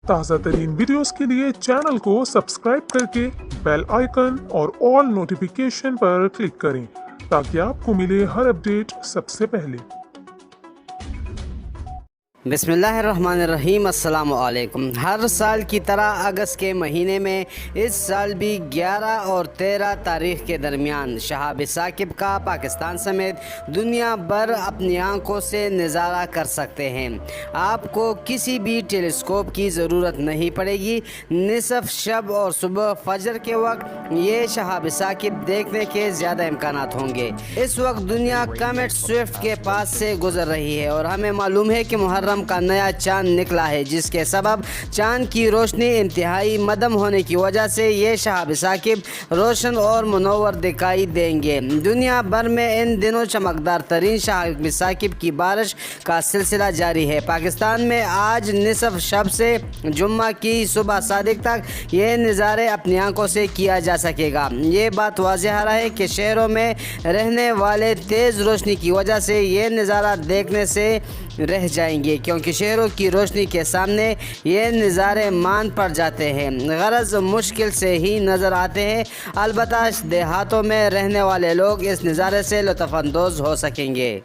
ताज़ा तरीन वीडियोस के लिए चैनल को सब्सक्राइब करके बेल आइकन और ऑल नोटिफिकेशन पर क्लिक करें ताकि आपको मिले हर अपडेट सबसे पहले। बिस्मिल्लाहिर्रहमानिर्रहीम, अस्सलाम वालेकुम। हर साल की तरह अगस्त के महीने में इस साल भी 11 और 13 तारीख के दरमियान शहाब साकिब का पाकिस्तान समेत दुनिया भर अपनी आंखों से नज़ारा कर सकते हैं। आपको किसी भी टेलीस्कोप की ज़रूरत नहीं पड़ेगी। निसफ शब और सुबह फजर के वक्त ये शहाब साकिब देखने के ज़्यादा इम्कानात होंगे। इस वक्त दुनिया कॉमेट स्विफ्ट के पास से गुजर रही है और हमें मालूम है कि मुहर्रम का नया चांद निकला है, जिसके सबब चांद की रोशनी इंतहाई मदम होने की वजह से ये शहाब साकिब रोशन और मुनव्वर दिखाई देंगे। दुनिया भर में इन दिनों चमकदार तरीन शहाब साकिब की बारिश का सिलसिला जारी है। पाकिस्तान में आज निसफ शब से जुम्मा की सुबह सादिक तक ये नज़ारे अपनी आंखों से किया जा सकेगा। ये बात वाज़ेह है कि शहरों में रहने वाले तेज़ रोशनी की वजह से ये नज़ारा देखने से रह जाएंगे, क्योंकि शहरों की रोशनी के सामने ये नज़ारे मान पड़ जाते हैं। गरज मुश्किल से ही नज़र आते हैं, अलबत्ता देहातों में रहने वाले लोग इस नज़ारे से लुत्फ़ अंदोज़ हो सकेंगे।